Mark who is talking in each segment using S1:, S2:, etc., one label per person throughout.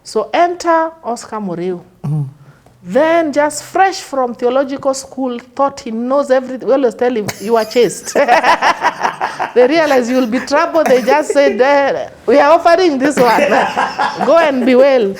S1: So enter Oscar Muriu. Then just fresh from theological school, thought he knows everything. We always tell him, you are chaste. They realize you'll be trouble. They just said, we are offering this one. Go and be well.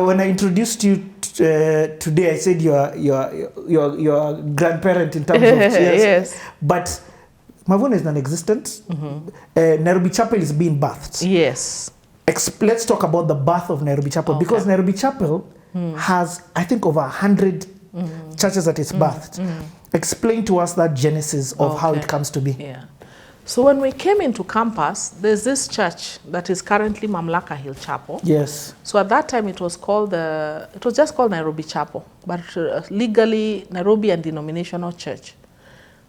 S2: When I introduced you today, I said you're a grandparent in terms of cheers.
S1: Yes.
S2: But Mavuna is non-existent. Nairobi Chapel is being birthed.
S1: Yes.
S2: Let's talk about the birth of Nairobi Chapel, because Nairobi Chapel has, I think, over 100 churches at its birth. Explain to us that genesis of how it comes to be.
S1: Yeah. So when we came into campus, there's this church that is currently Mamlaka Hill Chapel.
S2: Yes.
S1: So at that time it was just called Nairobi Chapel, but legally Nairobi and denominational church.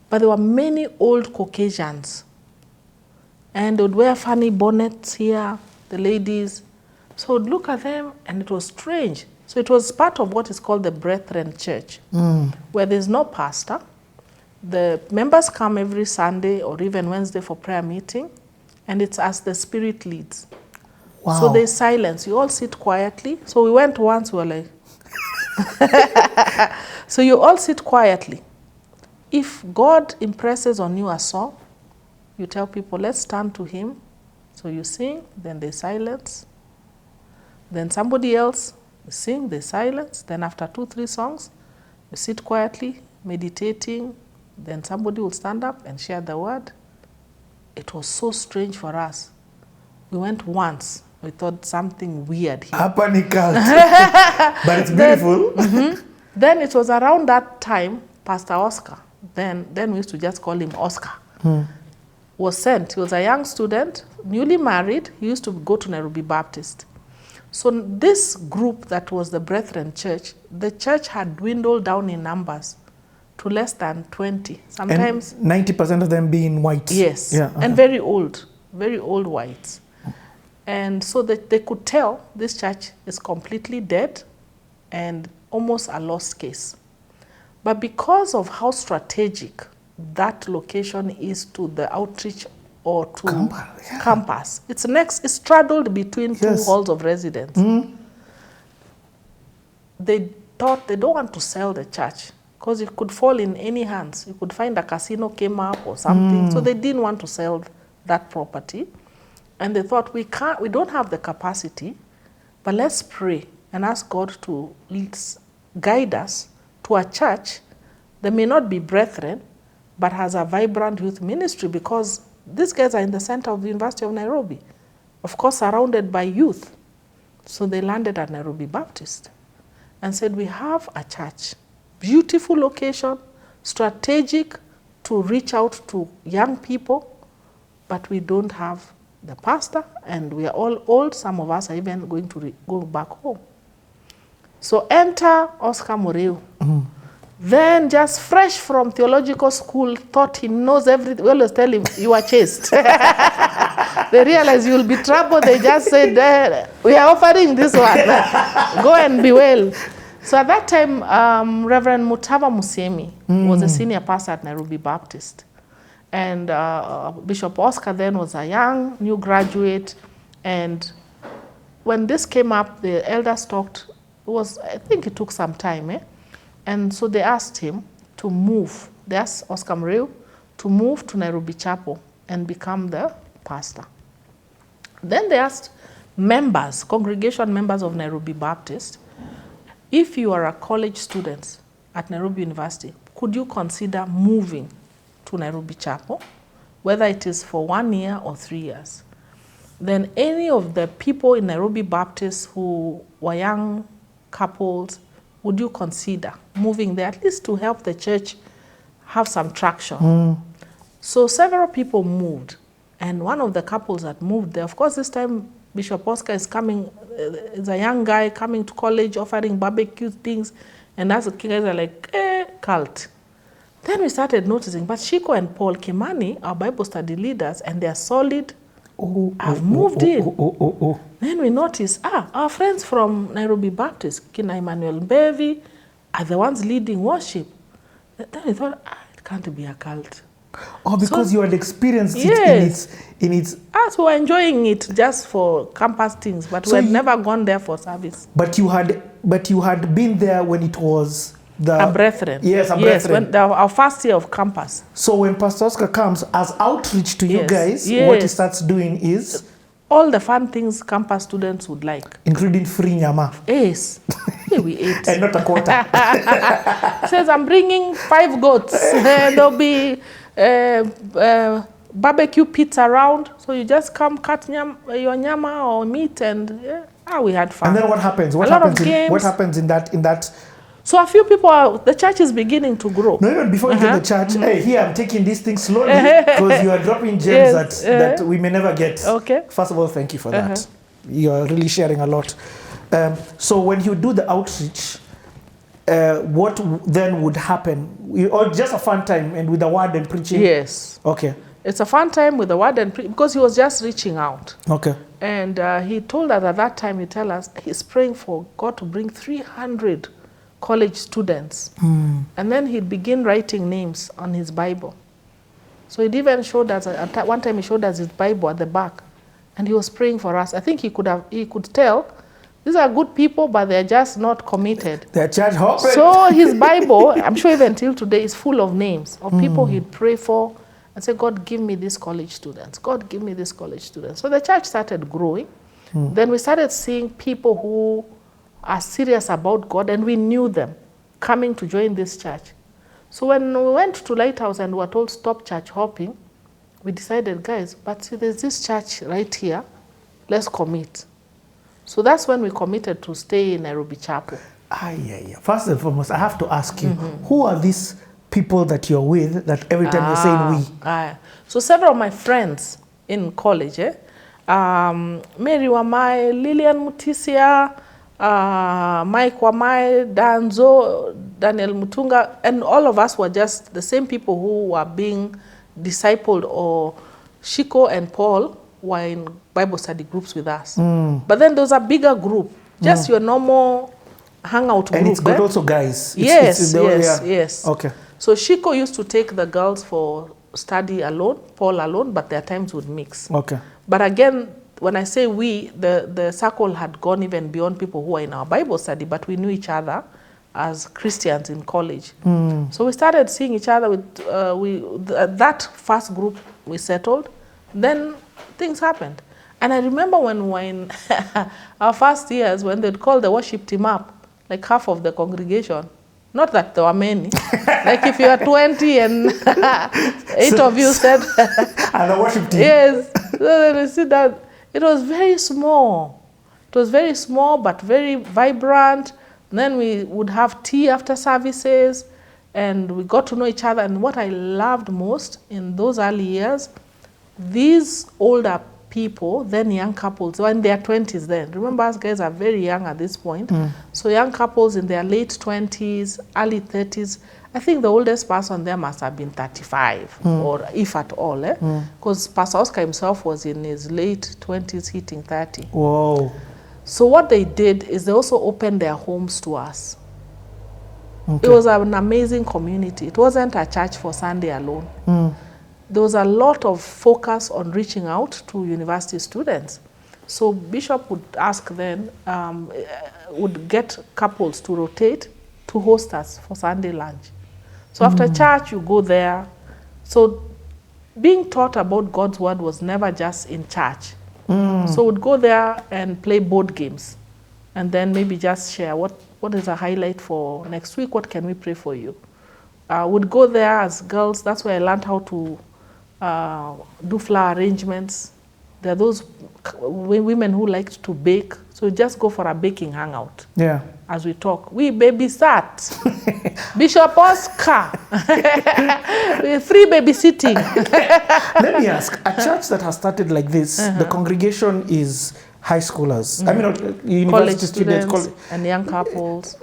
S1: But there were many old Caucasians, and they would wear funny bonnets here, the ladies. So would look at them, and it was strange. So it was part of what is called the Brethren Church, where there's no pastor. The members come every Sunday or even Wednesday for prayer meeting, and it's as the Spirit leads.
S2: Wow.
S1: So there's silence. You all sit quietly. So we went once, we were like, so you all sit quietly. If God impresses on you a song, you tell people, let's stand to him. So you sing, then there's silence. Then somebody else will sing, there's silence. Then after 2-3 songs, you sit quietly, meditating. Then somebody will stand up and share the word. It was so strange for us. We went once. We thought something weird here.
S2: But it's beautiful.
S1: Then it was around that time, Pastor Oscar, then we used to just call him Oscar, was sent. He was a young student, newly married. He used to go to Nairobi Baptist. So this group that was the Brethren Church, the church had dwindled down in numbers to less than 20. Sometimes
S2: and 90% of them being white.
S1: Yes, and very old whites. And so that they could tell this church is completely dead and almost a lost case. But because of how strategic that location is to the outreach or to campus, it's straddled between two halls of residence. They thought they don't want to sell the church, because it could fall in any hands. You could find a casino came up or something. So they didn't want to sell that property. And they thought, we don't have the capacity, but let's pray and ask God to guide us to a church that may not be brethren, but has a vibrant youth ministry, because these guys are in the center of the University of Nairobi, of course, surrounded by youth. So they landed at Nairobi Baptist and said, we have a church. Beautiful location, strategic to reach out to young people, but we don't have the pastor, and we are all old. Some of us are even going to go back home. So enter Oscar Muriu. Then just fresh from theological school, thought he knows everything. We always tell him, you are chaste. They realize you'll be trouble. They just said, we are offering this one. Go and be well. So at that time, Reverend Mutava Musemi was a senior pastor at Nairobi Baptist. And Bishop Oscar then was a young, new graduate. And when this came up, the elders talked. I think it took some time. And so they asked him to move. They asked Oscar Muriu to move to Nairobi Chapel and become the pastor. Then they asked members, congregation members of Nairobi Baptist, if you are a college student at Nairobi University, could you consider moving to Nairobi Chapel, whether it is for 1 year or 3 years? Then any of the people in Nairobi Baptist who were young couples, would you consider moving there, at least to help the church have some traction? So several people moved, and one of the couples that moved there, of course this time Bishop Oscar is coming, is a young guy coming to college, offering barbecue things, and as the guys are like, cult. Then we started noticing, but Shiko and Paul Kimani, our Bible study leaders, and they are solid, have moved in. Then we noticed, our friends from Nairobi Baptist, Kina Emmanuel Mbevi, are the ones leading worship. Then I thought, it can't be a cult.
S2: Oh, because you had experienced
S1: yes,
S2: it in its...
S1: Us were enjoying it just for campus things, but we had never gone there for service.
S2: But you had been there when it was
S1: a brethren.
S2: Yes, a
S1: brethren. Yes, our first year of campus.
S2: So when Pastor Oscar comes as outreach to you guys, what he starts doing is...
S1: all the fun things campus students would like.
S2: Including free nyama.
S1: Yes. Yeah, we ate.
S2: And not a quarter.
S1: Says, I'm bringing 5 goats. There'll be barbecue pits around. So you just come cut your nyama or meat and we had fun.
S2: And then what happens? What happens in that?
S1: So a few people the church is beginning to grow.
S2: No, even before you get the church, hey, here I'm taking these things slowly because you are dropping gems that we may never get.
S1: Okay.
S2: First of all, thank you for that. You are really sharing a lot. So when you do the outreach, what then would happen? Or just a fun time and with the word and preaching?
S1: Yes.
S2: Okay.
S1: It's a fun time with the word and preaching because he was just reaching out.
S2: Okay.
S1: And he told us at that time, he tell us he's praying for God to bring 300 college students. And then he'd begin writing names on his Bible. So he even showed us, at one time he showed us his Bible at the back. And he was praying for us. I think he could tell, these are good people, but they're just not committed.
S2: They're church hopping.
S1: So his Bible, I'm sure even till today, is full of names of people he'd pray for and say, God, give me these college students. God, give me these college students. So the church started growing. Then we started seeing people who are serious about God, and we knew them coming to join this church. So when we went to Lighthouse and we were told stop church hopping, we decided, guys, but see, there's this church right here, let's commit. So that's when we committed to stay in Nairobi Chapel.
S2: First and foremost, I have to ask you, who are these people that you're with that every time you're saying we?
S1: So several of my friends in college, Mary Wamai, Lillian Mutisia, Mike Wamai, Danzo, Daniel Mutunga, and all of us were just the same people who were being discipled, or Shiko and Paul were in Bible study groups with us. But then there was a bigger group, just your normal hangout group.
S2: And it's got also guys.
S1: Yes.
S2: Okay.
S1: So Shiko used to take the girls for study alone, Paul alone, but their times would mix.
S2: Okay.
S1: But again, when I say we, the circle had gone even beyond people who were in our Bible study, but we knew each other as Christians in college. So we started seeing each other with, that first group we settled, then things happened. And I remember when we were in our first years, when they'd call the worship team up, like half of the congregation, not that there were many, like if you are 20 and 8 of you said,
S2: and the worship team.
S1: Yes, so then we see that it was very small. It was very small, but very vibrant. And then we would have tea after services, and we got to know each other. And what I loved most in those early years, these older people, then young couples, were in their 20s then. Remember, us guys are very young at this point. So young couples in their late 20s, early 30s. I think the oldest person there must have been 35, or if at all. Because Pastor Oscar himself was in his late 20s, hitting 30.
S2: Whoa.
S1: So what they did is they also opened their homes to us.
S2: Okay.
S1: It was an amazing community. It wasn't a church for Sunday alone. There was a lot of focus on reaching out to university students. So Bishop would ask then, would get couples to rotate to host us for Sunday lunch. So after church, you go there. So being taught about God's word was never just in church. So we'd go there and play board games, and then maybe just share what is a highlight for next week, what can we pray for you. Would go there as girls. That's where I learned how to do flower arrangements. There are those women who like to bake, so just go for a baking hangout.
S2: Yeah.
S1: As we talk, we babysat. Bishop Oscar, free babysitting.
S2: Let me ask, a church that has started like this, the congregation is high schoolers. I mean, university students,
S1: and young couples.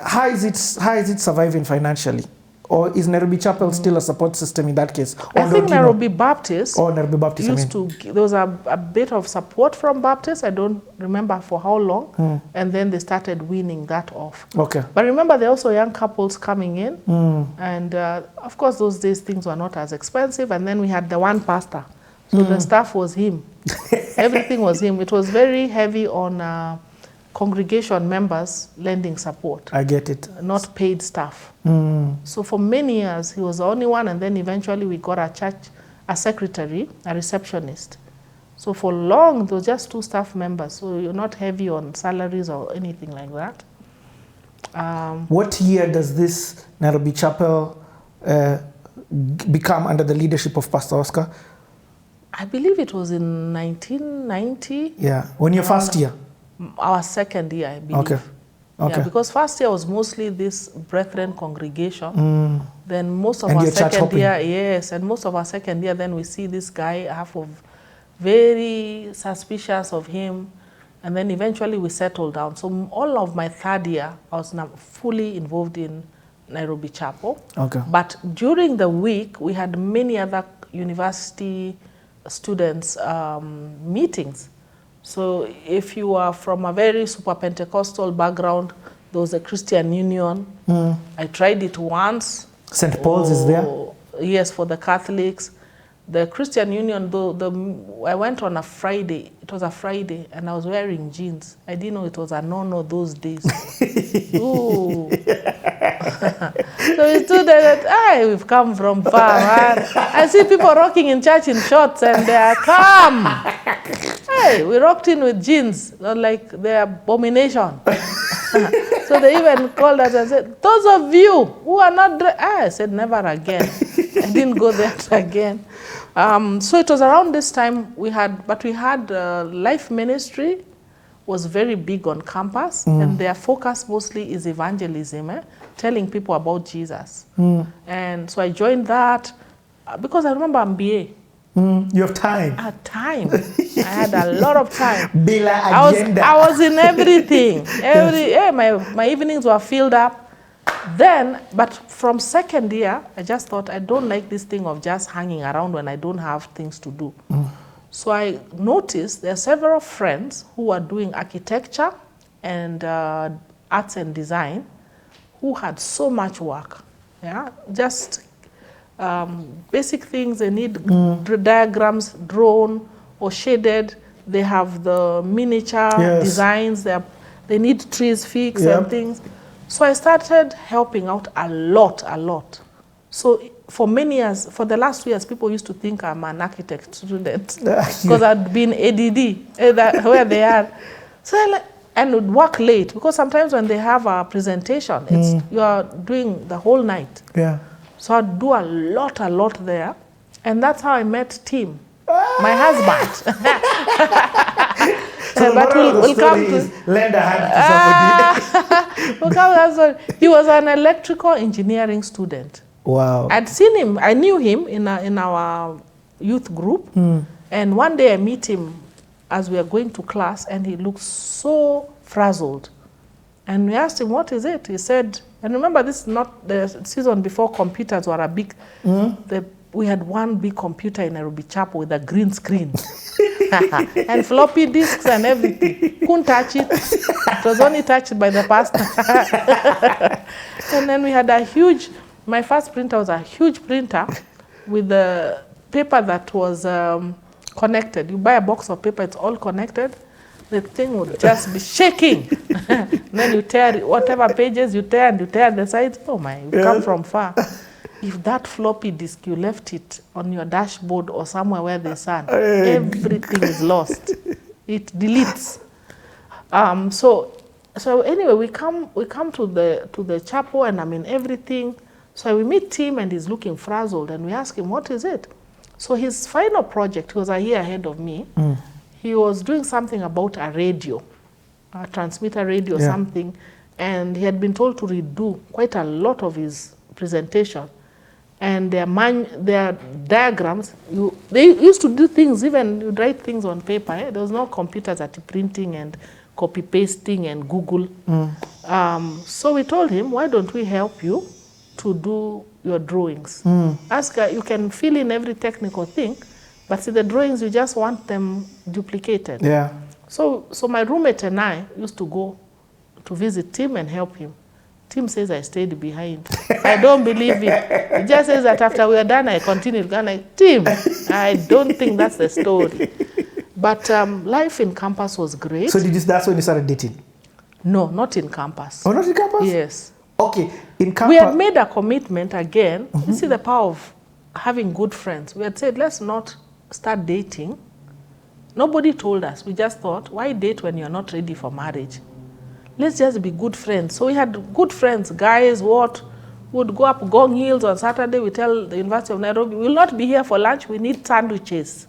S2: How is it surviving financially? Or is Nairobi Chapel still a support system in that case? Or
S1: I think Nairobi Baptist,
S2: Nairobi Baptist
S1: used to, there was a bit of support from Baptist. I don't remember for how long. And then they started weaning that off.
S2: Okay.
S1: But remember, there are also young couples coming in. And of course, those days things were not as expensive. And then we had the one pastor. So the staff was him. Everything was him. It was very heavy on congregation members lending support.
S2: I get it.
S1: Not paid staff. So for many years, he was the only one, and then eventually we got a secretary, a receptionist. So for long, there was just 2 staff members, so you're not heavy on salaries or anything like that.
S2: What year does this Nairobi Chapel become under the leadership of Pastor Oscar?
S1: I believe it was in 1990.
S2: Yeah, when your first year?
S1: Our second year, I believe.
S2: Okay. Okay.
S1: Yeah, because first year was mostly this Brethren congregation. Then most of
S2: And
S1: our
S2: your church
S1: second
S2: hopping.
S1: year, yes, and most of our second year, then we see this guy, half of very suspicious of him, and then eventually we settled down. So all of my third year, I was now fully involved in Nairobi Chapel.
S2: Okay.
S1: But during the week, we had many other university students meetings. So if you are from a very super Pentecostal background, there was a Christian Union. I tried it once.
S2: St. Paul's is there?
S1: Yes, for the Catholics. The Christian Union, I went on a Friday. It was a Friday, and I was wearing jeans. I didn't know it was a no-no those days. Ooh. So we stood there that, we've come from far, man. I see people rocking in church in shorts, and they are calm. Hey, we rocked in with jeans, like they're abomination. So they even called us and said, those of you who are not I said, never again. I didn't go there again. So it was around this time we had life ministry was very big on campus, and their focus mostly is evangelism, telling people about Jesus. And so I joined that because I remember MBA.
S2: You have time.
S1: I had time. I had a lot of time.
S2: Bila agenda.
S1: I was in everything. My evenings were filled up. Then, but from second year, I just thought, I don't like this thing of just hanging around when I don't have things to do. So I noticed there are several friends who are doing architecture and arts and design who had so much work. Yeah, just basic things. They need diagrams drawn or shaded. They have the miniature designs. They need trees fixed and things. So I started helping out a lot. So for many years, for the last 2 years, people used to think I'm an architect student because I'd been ADD where they are. So and would work late because sometimes when they have a presentation, you are doing the whole night.
S2: Yeah.
S1: So I'd do a lot there, and that's how I met Tim, my husband.
S2: So
S1: but we'll come to
S2: lend a hand to somebody.
S1: He was an electrical engineering student.
S2: Wow.
S1: I'd seen him, I knew him in our youth group, and one day I meet him as we are going to class, and he looks so frazzled. And we asked him, what is it? He said, and remember, this is not the season before computers were a big, we had one big computer in Nairobi Chapel with a green screen. And floppy disks and everything. Couldn't touch it. It was only touched by the pastor. And then we had my first printer was a huge printer with the paper that was connected. You buy a box of paper, it's all connected. The thing would just be shaking. Then you tear whatever pages you tear, and you tear the sides. Oh my, you come from far. If that floppy disk, you left it on your dashboard or somewhere where the sun, everything is lost. It deletes. So anyway, we come to the chapel, and I'm in everything. So we meet Tim, and he's looking frazzled, and we ask him, what is it? So his final project, he was a year ahead of me. He was doing something about a radio, a transmitter radio, something, and he had been told to redo quite a lot of his presentation. And their diagrams, they used to do things, even you'd write things on paper. There was no computers at printing and copy pasting and Google. So we told him, why don't we help you to do your drawings. Ask her, you can fill in every technical thing, but see the drawings, you just want them duplicated.
S2: Yeah.
S1: So my roommate and I used to go to visit Tim and help him. Tim says I stayed behind. I don't believe it. He just says that after we were done, I continued. I'm like, Tim, I don't think that's the story. But life in campus was great.
S2: So that's when you started dating?
S1: No, not in campus.
S2: Oh, not in campus?
S1: Yes.
S2: Okay, in campus.
S1: We had made a commitment again. You see the power of having good friends. We had said, let's not start dating. Nobody told us. We just thought, why date when you're not ready for marriage? Let's just be good friends. So we had good friends, guys, would go up Gong Hills on Saturday. We tell the University of Nairobi, we will not be here for lunch. We need sandwiches.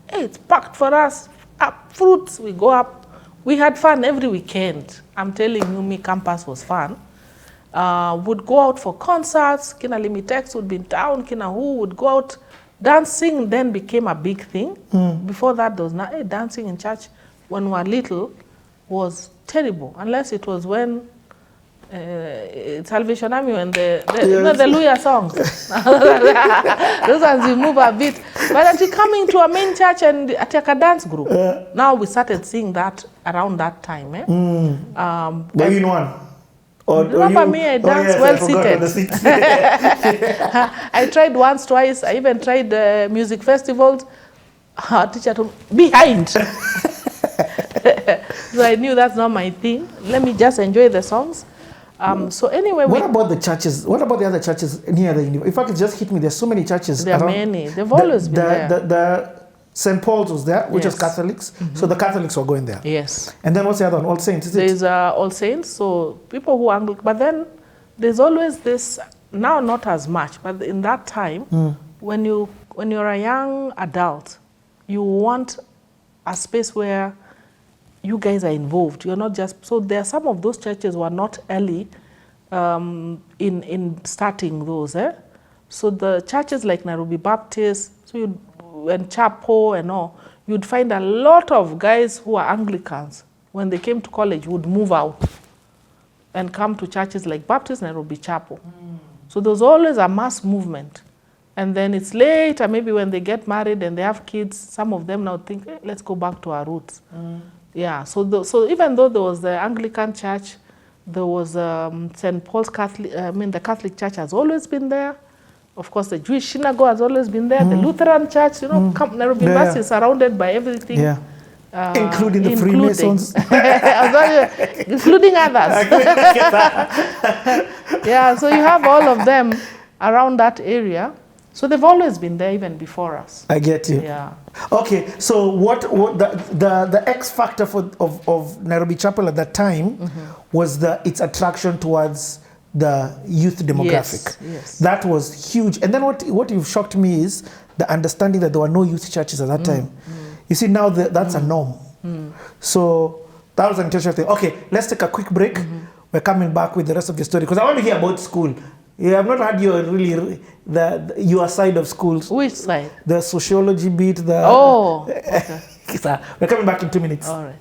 S1: Hey, it's packed for us. Fruits, we go up. We had fun every weekend. I'm telling you, me campus was fun. Would go out for concerts. Kina Limitex would be in town. Kina Who would go out. Dancing then became a big thing. Before that, there was not dancing in church when we were little was terrible, unless it was when Salvation Army and the Luya songs. Those ones you move a bit. But until coming to a main church and at a dance group, now we started seeing that around that time.
S2: Were you in one?
S1: Remember me, I danced well seated. I tried once, twice. I even tried music festivals. Our teacher told me, behind. So I knew that's not my thing. Let me just enjoy the songs. So anyway,
S2: what about the churches? What about the other churches near the university? In fact, it just hit me. There's so many churches.
S1: There are many. They've always been there.
S2: The St. Paul's was there, which is Catholics. So the Catholics were going there.
S1: Yes.
S2: And then what's the other one? All Saints, is it?
S1: There's All Saints. So people who are Anglican. But then there's always this, now not as much, but in that time, when you're a young adult, you want a space where you guys are involved. You're not just, so there are some of those churches were not early in starting those. So the churches like Nairobi Baptist, and Chapel and all, you'd find a lot of guys who are Anglicans, when they came to college, would move out and come to churches like Baptist, Nairobi Chapel. So there's always a mass movement. And then it's later, maybe when they get married and they have kids, some of them now think, hey, let's go back to our roots. Yeah, so even though there was the Anglican church, there was St. Paul's Catholic, the Catholic Church has always been there. Of course, the Jewish synagogue has always been there. The Lutheran Church, Nairobi University is surrounded by everything. Yeah.
S2: Including the Freemasons.
S1: Including others. Yeah, so you have all of them around that area. So they've always been there even before us.
S2: I get you.
S1: Yeah.
S2: Okay, so what the X factor of Nairobi Chapel at that time was its attraction towards the youth demographic.
S1: Yes.
S2: That was huge. And then what you've shocked me is the understanding that there were no youth churches at that time. You see, now that's a norm. So that was an interesting thing. Okay, let's take a quick break. We're coming back with the rest of the story because I want to hear about school. Yeah, I've not had your side of schools.
S1: Which side?
S2: The sociology bit.
S1: Okay.
S2: We're coming back in 2 minutes.
S1: All right.